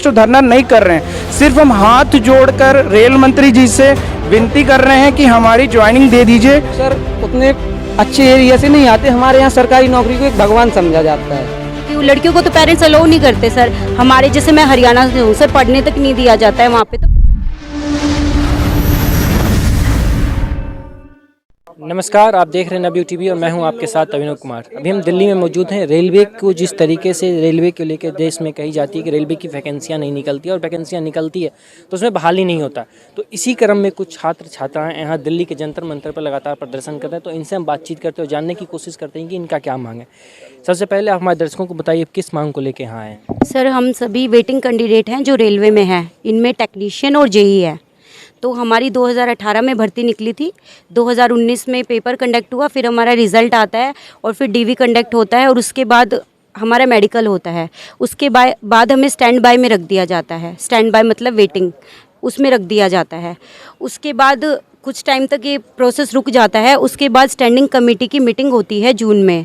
Protest और धरना नहीं कर रहे हैं। सिर्फ हम हाथ जोड़कर रेल मंत्री जी से विनती कर रहे हैं कि हमारी ज्वाइनिंग दे दीजिए। सर उतने अच्छे एरिया से नहीं आते, हमारे यहाँ सरकारी नौकरी को एक भगवान समझा जाता है। लड़कियों को तो पेरेंट्स अलाउ नहीं करते सर। हमारे जैसे मैं हरियाणा से हूँ सर, पढ़ने तक नहीं दिया जाता है वहाँ पे। तो नमस्कार, आप देख रहे हैं नवयुग टीवी और मैं हूं आपके साथ अभिनव कुमार। अभी हम दिल्ली में मौजूद हैं। रेलवे को जिस तरीके से रेलवे को लेकर देश में कही जाती है कि रेलवे की वैकेंसियां नहीं निकलती और वैकेंसियां निकलती है तो उसमें बहाली नहीं होता, तो इसी क्रम में कुछ छात्र छात्राएं यहाँ दिल्ली के जंतर मंतर पर लगातार प्रदर्शन कर रहे हैं। तो इनसे हम बातचीत करते हैं और जानने की कोशिश करते हैं कि इनका क्या मांग है। सबसे पहले आप हमारे दर्शकों को बताइए किस मांग को लेकर यहाँ आए हैं। सर हम सभी वेटिंग कैंडिडेट हैं जो रेलवे में हैं, इनमें टेक्नीशियन और जेई है। तो हमारी 2018 में भर्ती निकली थी, 2019 में पेपर कंडक्ट हुआ, फिर हमारा रिज़ल्ट आता है और फिर डीवी कंडक्ट होता है और उसके बाद हमारा मेडिकल होता है। उसके बाद हमें स्टैंड बाय में रख दिया जाता है। स्टैंड बाय मतलब वेटिंग, उसमें रख दिया जाता है। उसके बाद कुछ टाइम तक ये प्रोसेस रुक जाता है। उसके बाद स्टैंडिंग कमेटी की मीटिंग होती है जून में।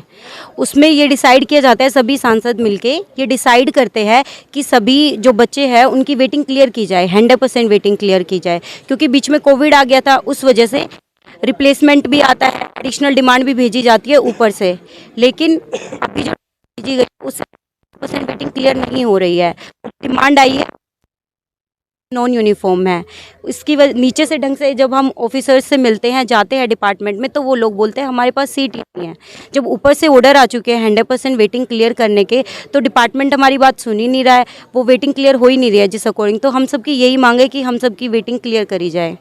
उसमें ये डिसाइड किया जाता है, सभी सांसद मिलके ये डिसाइड करते हैं कि सभी जो बच्चे हैं उनकी वेटिंग क्लियर की जाए, 100% वेटिंग क्लियर की जाए। क्योंकि बीच में कोविड आ गया था, उस वजह से रिप्लेसमेंट भी आता है, एडिशनल डिमांड भी भेजी जाती है ऊपर से। लेकिन अभी जो भेजी गई उससे 100% वेटिंग क्लियर नहीं हो रही है। डिमांड आई है नॉन यूनिफॉर्म है। इसकी नीचे से ढंग से जब हम ऑफिसर्स से मिलते हैं, जाते हैं डिपार्टमेंट में, तो वो लोग बोलते हैं हमारे पास सीट ही नहीं है। जब ऊपर से ऑर्डर आ चुके हैं 100% वेटिंग क्लियर करने के, तो डिपार्टमेंट हमारी बात सुन ही नहीं रहा है, वो वेटिंग क्लियर हो ही नहीं रही है जिस अकॉर्डिंग। तो हम सबकी यही मांग है कि हम सबकी वेटिंग क्लियर करी जाए।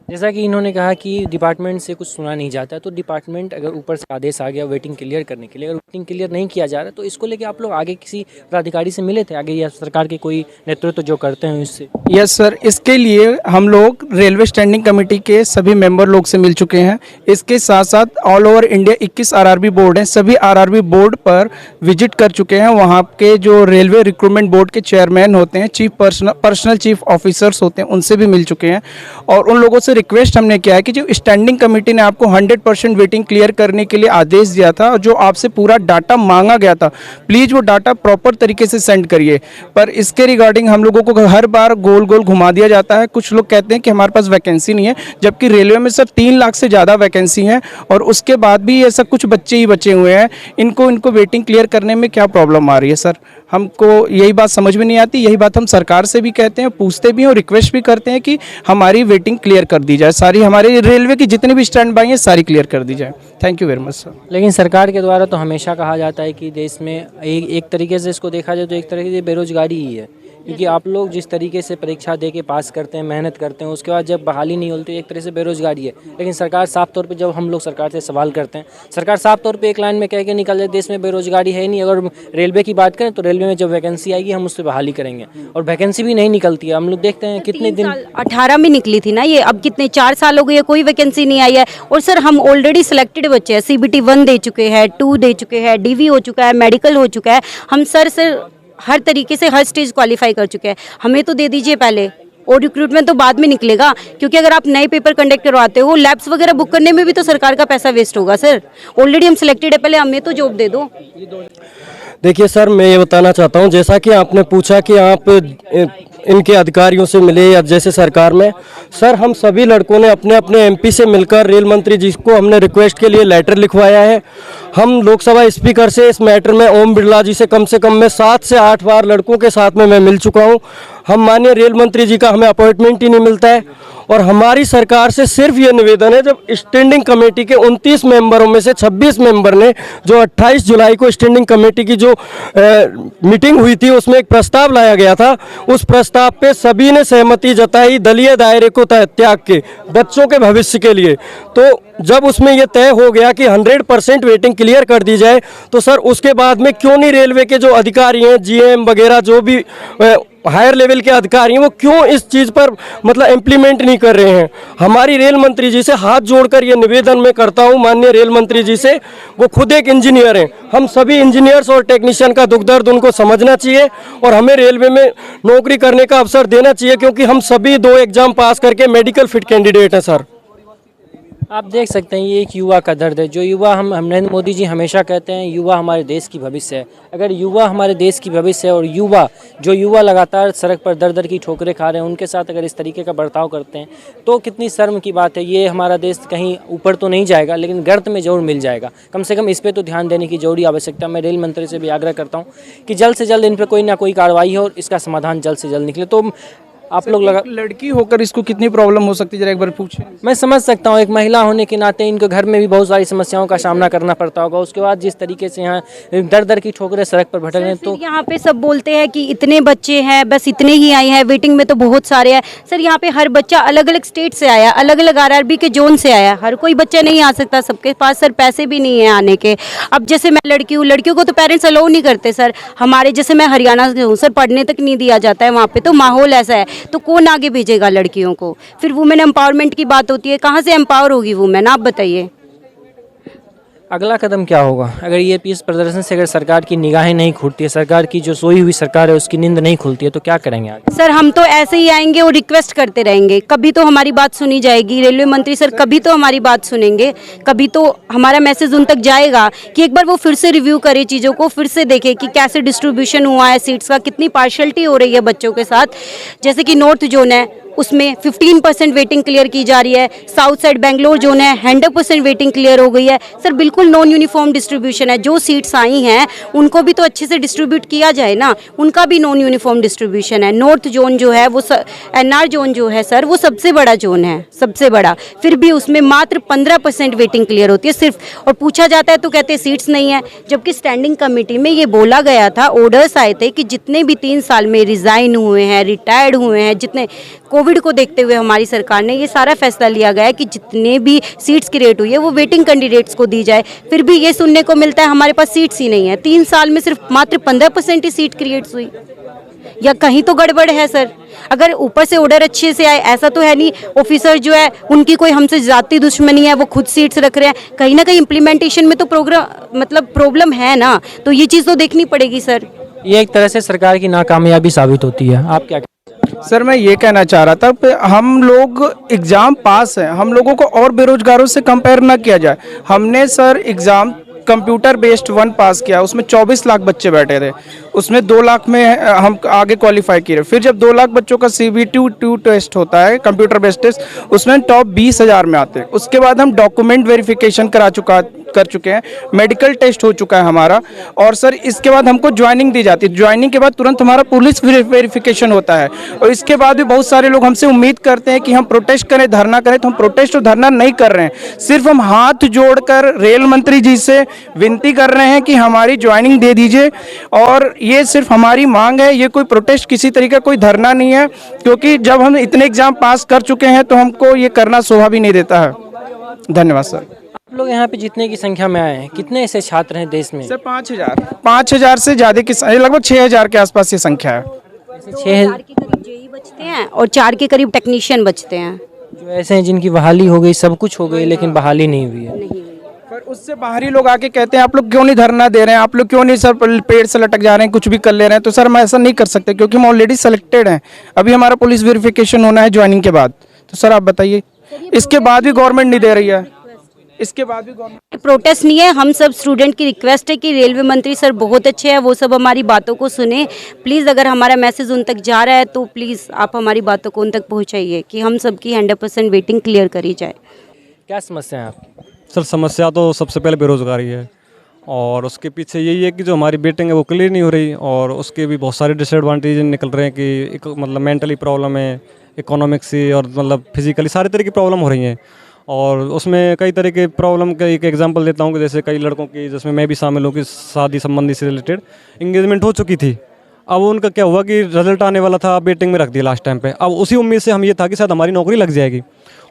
जैसा कि इन्होंने कहा कि डिपार्टमेंट से कुछ सुना नहीं जाता है, तो डिपार्टमेंट अगर ऊपर से आदेश आ गया वेटिंग क्लियर करने के लिए, अगर वेटिंग क्लियर नहीं किया जा रहा तो इसको लेके आप लोग आगे किसी पदाधिकारी से मिले थे, आगे या सरकार के कोई नेतृत्व जो करते हैं इससे? यस सर, इसके लिए हम लोग रेलवे स्टैंडिंग कमेटी के सभी मेंबर लोग से मिल चुके हैं। इसके साथ साथ all over India 21 RRB board हैं, सभी आरआरबी बोर्ड पर विजिट कर चुके हैं। वहाँ के जो रेलवे रिक्रूटमेंट बोर्ड के चेयरमैन होते हैं, पर्सनल चीफ ऑफिसर्स होते हैं, उनसे भी मिल चुके हैं। और उन लोगों से रिक्वेस्ट हमने किया है कि जो स्टैंडिंग कमेटी ने आपको 100% वेटिंग क्लियर करने के लिए आदेश दिया था और जो आपसे पूरा डाटा मांगा गया था, प्लीज़ वो डाटा प्रॉपर तरीके से सेंड करिए। पर इसके रिगार्डिंग हम लोगों को हर बार गोल गोल घुमा दिया जाता है। कुछ लोग कहते हैं कि हमारे पास वैकेंसी नहीं है, जबकि रेलवे में सर 3 लाख से ज़्यादा वैकेंसी है और उसके बाद भी ऐसा कुछ बच्चे ही बचे हुए हैं। इनको वेटिंग क्लियर करने में क्या प्रॉब्लम आ रही है सर, हमको यही बात समझ में नहीं आती। यही बात हम सरकार से भी कहते हैं, पूछते भी हैं और रिक्वेस्ट भी करते हैं कि हमारी वेटिंग क्लियर कर दी जाए। सारी हमारे रेलवे की जितनी भी स्टैंड बाई हैं सारी क्लियर कर दी जाए। Thank you very much sir. लेकिन सरकार के द्वारा तो हमेशा कहा जाता है कि देश में एक तरीके से इसको देखा जाए तो एक तरीके से बेरोजगारी ही है, क्योंकि आप लोग जिस तरीके से परीक्षा दे के पास करते हैं, मेहनत करते हैं, उसके बाद जब बहाली नहीं होती तो एक तरह से बेरोजगारी है। लेकिन सरकार साफ तौर पे, जब हम लोग सरकार से सवाल करते हैं, सरकार साफ तौर पे एक लाइन में कह के निकल जाए देश में बेरोजगारी है ही नहीं। अगर रेलवे की बात करें तो रेलवे में जब वैकेंसी आएगी हम उससे बहाली करेंगे, और वैकेंसी भी नहीं निकलती है। हम लोग देखते हैं कितने दिन 18 में निकली थी ना ये, अब कितने 4 साल हो गए, कोई वैकेंसी नहीं आई है। और सर हम ऑलरेडी सिलेक्टेड बच्चे हैं, CBT 1 दे चुके हैं, 2 दे चुके हैं, DV हो चुका है, मेडिकल हो चुका है। हम सर हर तरीके से हर स्टेज क्वालिफाई कर चुके हैं। हमें तो दे दीजिए पहले, और रिक्रूटमेंट तो बाद में निकलेगा। क्योंकि अगर आप नए पेपर कंडक्ट करवाते हो, लैब्स वगैरह बुक करने में भी तो सरकार का पैसा वेस्ट होगा सर। ऑलरेडी हम सिलेक्टेड है, पहले हमें तो जॉब दे दो। देखिए सर, मैं ये बताना चाहता हूँ, जैसा कि आपने पूछा कि आप इनके अधिकारियों से मिले या जैसे सरकार में, सर हम सभी लड़कों ने अपने अपने MP से मिलकर रेल मंत्री जी को हमने रिक्वेस्ट के लिए लेटर लिखवाया है। हम लोकसभा स्पीकर से इस मैटर में ओम बिरला जी से कम मैं 7 से 8 बार लड़कों के साथ में मैं मिल चुका हूँ। हम माननीय रेल मंत्री जी का हमें अपॉइंटमेंट ही नहीं मिलता है। और हमारी सरकार से सिर्फ ये निवेदन है, जब स्टैंडिंग कमेटी के 29 मेंबरों में से 26 मेंबर ने जो 28 जुलाई को स्टैंडिंग कमेटी की जो मीटिंग हुई थी उसमें एक प्रस्ताव लाया गया था, उस प्रस्ताव पे सभी ने सहमति जताई दलीय दायरे को त्याग के बच्चों के भविष्य के लिए। तो जब उसमें ये तय हो गया कि 100% वेटिंग क्लियर कर दी जाए, तो सर उसके बाद में क्यों नहीं रेलवे के जो अधिकारी हैं, GM वगैरह जो भी हायर लेवल के अधिकारी हैं, वो क्यों इस चीज़ पर मतलब इम्प्लीमेंट नहीं कर रहे हैं? हमारी रेल मंत्री जी से हाथ जोड़कर ये निवेदन मैं करता हूँ, माननीय रेल मंत्री जी से। वो खुद एक इंजीनियर हैं, हम सभी इंजीनियर्स और टेक्नीशियन का दुख दर्द उनको समझना चाहिए और हमें रेलवे में नौकरी करने का अवसर देना चाहिए, क्योंकि हम सभी 2 एग्जाम पास करके मेडिकल फिट कैंडिडेट हैं सर। आप देख सकते हैं ये एक युवा का दर्द है। जो युवा हम नरेंद्र मोदी जी हमेशा कहते हैं युवा हमारे देश की भविष्य है। अगर युवा हमारे देश की भविष्य है और युवा लगातार सड़क पर दर दर की ठोकरें खा रहे हैं, उनके साथ अगर इस तरीके का बर्ताव करते हैं तो कितनी शर्म की बात है। ये हमारा देश कहीं ऊपर तो नहीं जाएगा लेकिन गर्त में जरूर मिल जाएगा। कम से कम इस पर तो ध्यान देने की जरूरी आवश्यकता। मैं रेल मंत्री से भी आग्रह करता हूँ कि जल्द से जल्द इन पर कोई ना कोई कार्रवाई हो और इसका समाधान जल्द से जल्द निकले। तो आप लोग एक लड़की होकर इसको कितनी प्रॉब्लम हो सकती है, जरा एक बार पूछें। मैं समझ सकता हूँ, एक महिला होने के नाते इनको घर में भी बहुत सारी समस्याओं का सामना करना पड़ता होगा। उसके बाद जिस तरीके से यहाँ दर दर की ठोकरें सड़क पर भटक रहे हैं तो यहाँ पे सब बोलते हैं कि इतने बच्चे हैं, बस इतने ही आए हैं, वेटिंग में तो बहुत सारे हैं। सर यहाँ पे हर बच्चा अलग अलग स्टेट से आया, अलग अलग आरआरबी के जोन से आया। हर कोई बच्चा नहीं आ सकता, सबके पास सर पैसे भी नहीं है आने के। अब जैसे मैं लड़की हूँ, लड़कियों को तो पेरेंट्स अलाउ नहीं करते सर। हमारे जैसे मैं हरियाणा से हूँ सर, पढ़ने तक नहीं दिया जाता है वहाँ पे, तो माहौल ऐसा है तो कौन आगे भेजेगा लड़कियों को। फिर वुमेन एम्पावरमेंट की बात होती है, कहाँ से एम्पावर होगी वुमेन, आप बताइए। अगला कदम क्या होगा? अगर ये इस प्रदर्शन से अगर सरकार की निगाहें नहीं खुलती है, सरकार की जो सोई हुई सरकार है उसकी नींद नहीं खुलती है, तो क्या करेंगे आगे? सर हम तो ऐसे ही आएंगे और रिक्वेस्ट करते रहेंगे, कभी तो हमारी बात सुनी जाएगी। रेलवे मंत्री सर कभी तो हमारी बात सुनेंगे, कभी तो हमारा मैसेज उन तक जाएगा कि एक बार वो फिर से रिव्यू करे चीज़ों को, फिर से देखे कि कैसे डिस्ट्रीब्यूशन हुआ है सीट्स का, कितनी पार्शलिटी हो रही है बच्चों के साथ। जैसे कि नॉर्थ जोन है उसमें 15% वेटिंग क्लियर की जा रही है, साउथ साइड बेंगलोर जोन है 100% वेटिंग क्लियर हो गई है। सर बिल्कुल नॉन यूनिफॉर्म डिस्ट्रीब्यूशन है, जो सीट्स आई हैं उनको भी तो अच्छे से डिस्ट्रीब्यूट किया जाए ना, उनका भी नॉन यूनिफॉर्म डिस्ट्रीब्यूशन है। नॉर्थ जोन जो है वो एनआर जोन जो है सर वो सबसे बड़ा जोन है, सबसे बड़ा, फिर भी उसमें मात्र 15% वेटिंग क्लियर होती है सिर्फ। और पूछा जाता है तो कहते हैं सीट्स नहीं है, जबकि स्टैंडिंग कमेटी में ये बोला गया था, ऑर्डर्स आए थे कि जितने भी 3 साल में रिजाइन हुए हैं, रिटायर्ड हुए हैं, जितने कोविड को देखते हुए हमारी सरकार ने ये सारा फैसला लिया गया है कि जितने भी सीट्स क्रिएट हुई है वो वेटिंग कैंडिडेट्स को दी जाए। फिर भी ये सुनने को मिलता है हमारे पास सीट्स ही नहीं है। 3 साल में सिर्फ मात्र 15% ही सीट क्रिएट हुई, या कहीं तो गड़बड़ है सर। अगर ऊपर से ऑर्डर अच्छे से आए, ऐसा तो है नहीं ऑफिसर जो है उनकी कोई हमसे जाती दुश्मनी है, वो खुद सीट्स रख रहे हैं। कहीं ना कहीं इम्प्लीमेंटेशन में तो प्रॉब्लम है ना, तो ये चीज़ तो देखनी पड़ेगी सर। ये एक तरह से सरकार की नाकामयाबी साबित होती है। आप क्या? सर मैं ये कहना चाह रहा था कि हम लोग एग्ज़ाम पास हैं, हम लोगों को और बेरोजगारों से कंपेयर ना किया जाए। हमने सर एग्ज़ाम कंप्यूटर बेस्ड 1 पास किया, उसमें 24 लाख बच्चे बैठे थे, उसमें 2 लाख में हम आगे क्वालिफाई किए। फिर जब 2 लाख बच्चों का CBT-2 टेस्ट होता है, कंप्यूटर बेस्ड टेस्ट, उसमें टॉप 20,000 में आते हैं। उसके बाद हम डॉक्यूमेंट वेरिफिकेशन कर चुके हैं, मेडिकल टेस्ट हो चुका है हमारा, और सर इसके बाद हमको ज्वाइनिंग दी जाती है। ज्वाइनिंग के बाद तुरंत हमारा पुलिस वेरिफिकेशन होता है, और इसके बाद भी बहुत सारे लोग हमसे उम्मीद करते हैं कि हम प्रोटेस्ट करें, धरना करें, तो हम प्रोटेस्ट और धरना नहीं कर रहे हैं। सिर्फ हम हाथ जोड़कर रेल मंत्री जी से विनती कर रहे हैं कि हमारी ज्वाइनिंग दे दीजिए, और ये सिर्फ हमारी मांग है, ये कोई प्रोटेस्ट किसी तरीके का कोई धरना नहीं है, क्योंकि जब हम इतने एग्जाम पास कर चुके हैं तो हमको ये करना शोभा भी नहीं देता है। धन्यवाद सर। आप लोग यहाँ पे जितने की संख्या में आए हैं, कितने ऐसे छात्र हैं देश में? सर 5,000 से ज़्यादा की, लगभग 6,000 के आसपास ये संख्या है। 4 के करीब जेई बचते हैं और 4 के करीब टेक्नीशियन बचते हैं। जो ऐसे हैं जिनकी बहाली हो गई, सब कुछ हो गई, लेकिन बहाली नहीं हुई है। पर उससे बाहरी लोग आके कहते हैं आप लोग क्यों नहीं धरना दे रहे हैं, आप लोग क्यों नहीं सर पेड़ से लटक जा रहे हैं, कुछ भी कर ले रहे हैं। तो सर हम ऐसा नहीं कर सकते क्योंकि हम ऑलरेडी सेलेक्टेड हैं। अभी हमारा पुलिस वेरिफिकेशन होना है ज्वाइनिंग के बाद। तो सर आप बताइए, इसके बाद भी गवर्नमेंट नहीं दे रही है, इसके बाद भी गवर्नमेंट। प्रोटेस्ट नहीं है, हम सब स्टूडेंट की रिक्वेस्ट है कि रेलवे मंत्री सर बहुत अच्छे हैं, वो सब हमारी बातों को सुने। प्लीज़ अगर हमारा मैसेज उन तक जा रहा है तो प्लीज़ आप हमारी बातों को उन तक पहुंचाइए कि हम सबकी 100% वेटिंग क्लियर करी जाए। क्या समस्या है आपकी? सर समस्या तो सबसे पहले बेरोज़गारी है, और उसके पीछे यही है कि जो हमारी वेटिंग है वो क्लियर नहीं हो रही, और उसके भी बहुत सारे डिसएडवांटेज निकल रहे हैं कि मतलब मेंटली प्रॉब्लम है, इकोनॉमिक्स और मतलब फिजिकली सारे तरह की प्रॉब्लम हो रही हैं। और उसमें कई तरह के प्रॉब्लम का एक एग्जांपल देता हूँ कि जैसे कई लड़कों की, जिसमें मैं भी शामिल हूँ, कि शादी संबंधी से रिलेटेड इंगेजमेंट हो चुकी थी। अब उनका क्या हुआ कि रिजल्ट आने वाला था, वेटिंग में रख दिया लास्ट टाइम पे। अब उसी उम्मीद से हम ये था कि शायद हमारी नौकरी लग जाएगी।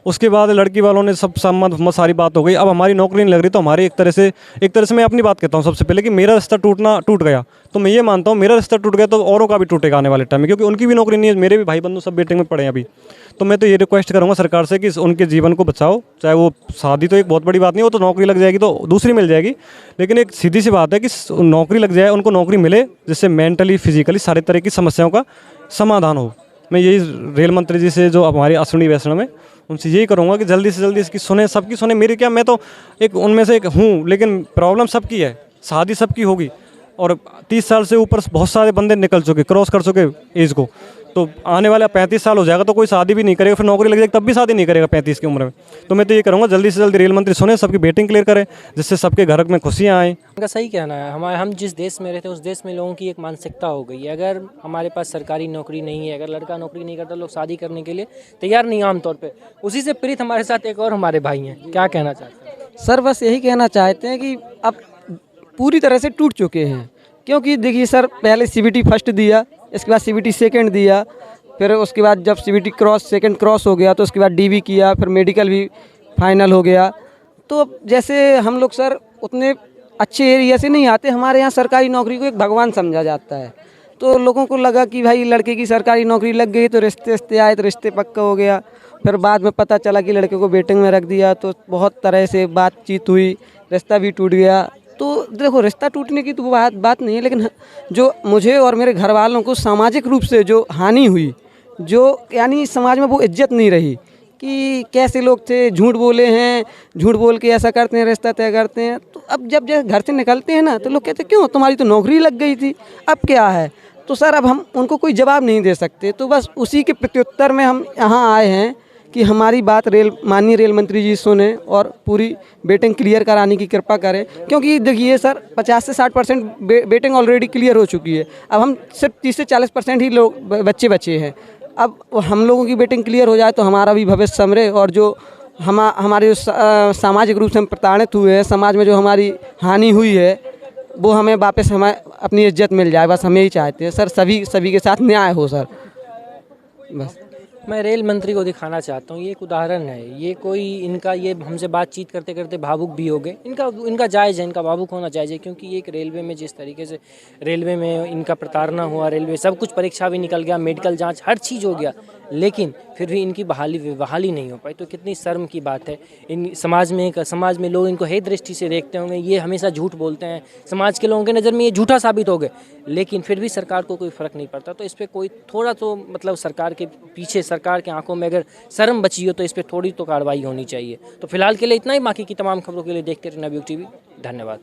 उसके बाद लड़की वालों ने सब सम्मत सारी बात हो गई, अब हमारी नौकरी नहीं लग रही। तो हमारी एक तरह से मैं अपनी बात कहता हूँ सबसे पहले कि मेरा रिश्ता टूट गया। तो मैं ये मानता हूँ मेरा रिश्ता टूट गया तो औरों का भी टूटेगा आने वाले टाइम में, क्योंकि उनकी भी नौकरी नहीं है, मेरे भी भाई बंधु सब वेटिंग में पड़े हैं अभी। तो मैं तो ये रिक्वेस्ट करूँगा सरकार से कि उनके जीवन को बचाओ। चाहे वो शादी तो एक बहुत बड़ी बात नहीं, वो तो नौकरी लग जाएगी तो दूसरी मिल जाएगी, लेकिन एक सीधी सी बात है कि नौकरी लग जाए, उनको नौकरी मिले जिससे मेंटली फिजिकली सारे तरह की समस्याओं का समाधान हो। मैं यही रेल मंत्री जी से, जो हमारी अश्विनी वैष्णव में, उनसे यही करूँगा कि जल्दी से जल्दी इसकी सुने, सबकी सुने। मेरी क्या, मैं तो एक उनमें से एक हूँ, लेकिन प्रॉब्लम सबकी है। शादी सबकी होगी और 30 साल से ऊपर बहुत सारे बंदे निकल चुके, क्रॉस कर चुके एज को। तो आने वाला 35 साल हो जाएगा तो कोई शादी भी नहीं करेगा, फिर नौकरी लग जाएगी तब भी शादी नहीं करेगा 35 की उम्र में। तो मैं तो ये करूँगा जल्दी से जल्दी रेल मंत्री सुने, सबकी वेटिंग क्लियर करें, जिससे सबके घर में खुशियाँ आएँ। उनका सही कहना है। हम जिस देश में रहते हैं उस देश में लोगों की एक मानसिकता हो गई है, अगर हमारे पास सरकारी नौकरी नहीं है, अगर लड़का नौकरी नहीं करता, लोग शादी करने के लिए तैयार नहीं आमतौर पर। उसी से प्रीत हमारे साथ एक और हमारे भाई हैं, क्या कहना चाहते हैं? सर बस यही कहना चाहते हैं कि अब पूरी तरह से टूट चुके हैं। क्योंकि देखिए सर, पहले सीबीटी फर्स्ट दिया, इसके बाद सीबीटी सेकंड दिया, फिर उसके बाद जब सीबीटी सेकंड क्रॉस हो गया तो उसके बाद डीवी किया, फिर मेडिकल भी फाइनल हो गया। तो जैसे हम लोग सर उतने अच्छे एरिया से नहीं आते, हमारे यहाँ सरकारी नौकरी को एक भगवान समझा जाता है। तो लोगों को लगा कि भाई लड़के की सरकारी नौकरी लग गई तो रिश्ते आए तो रिश्ते पक्का हो गया। फिर बाद में पता चला कि लड़के को वेटिंग में रख दिया, तो बहुत तरह से बातचीत हुई, रिश्ता भी टूट गया। तो देखो, रिश्ता टूटने की तो बात नहीं है, लेकिन जो मुझे और मेरे घर वालों को सामाजिक रूप से जो हानि हुई, जो यानी समाज में वो इज्जत नहीं रही कि कैसे लोग थे, झूठ बोले हैं, झूठ बोल के ऐसा करते हैं, रिश्ता तय करते हैं। तो अब जब घर से निकलते हैं ना तो लोग कहते हैं क्यों, तुम्हारी तो नौकरी लग गई थी, अब क्या है। तो सर अब हम उनको कोई जवाब नहीं दे सकते। तो बस उसी के प्रत्युत्तर में हम यहाँ आए हैं कि हमारी बात माननीय रेल मंत्री जी सुने और पूरी वेटिंग क्लियर कराने की कृपा करें। क्योंकि देखिए सर, 50 से 60% वेटिंग ऑलरेडी क्लियर हो चुकी है। अब हम सिर्फ 30 से 40% ही लोग बच्चे हैं। अब हम लोगों की वेटिंग क्लियर हो जाए तो हमारा भी भविष्य संवरे, और जो हमारे सामाजिक रूप से हम प्रताड़ित हुए हैं, समाज में जो हमारी हानि हुई है, वो हमें वापस हमें अपनी इज्जत मिल जाए। बस हम यही चाहते हैं सर, सभी के साथ न्याय हो सर, बस। मैं रेल मंत्री को दिखाना चाहता हूँ, ये एक उदाहरण है। ये कोई इनका ये हमसे बातचीत करते करते भावुक भी हो गए। इनका जायज़ है, इनका भावुक होना जायज़ है, क्योंकि ये एक रेलवे में जिस तरीके से रेलवे में इनका प्रताड़ना हुआ, रेलवे सब कुछ परीक्षा भी निकल गया, मेडिकल जांच हर चीज़ हो गया, लेकिन फिर भी इनकी बहाली नहीं हो पाई। तो कितनी शर्म की बात है। इन समाज में लोग इनको हे दृष्टि से देखते होंगे, ये हमेशा झूठ बोलते हैं, समाज के लोगों की नज़र में ये झूठा साबित हो गए, लेकिन फिर भी सरकार को कोई फ़र्क नहीं पड़ता। तो इस पर कोई थोड़ा तो मतलब सरकार के पीछे, सरकार के आंखों में अगर शर्म बची हो तो इस पर थोड़ी तो कार्रवाई होनी चाहिए। तो फिलहाल के लिए इतना ही। बाकी की तमाम खबरों के लिए देखते रहना नवयुग टीवी। धन्यवाद।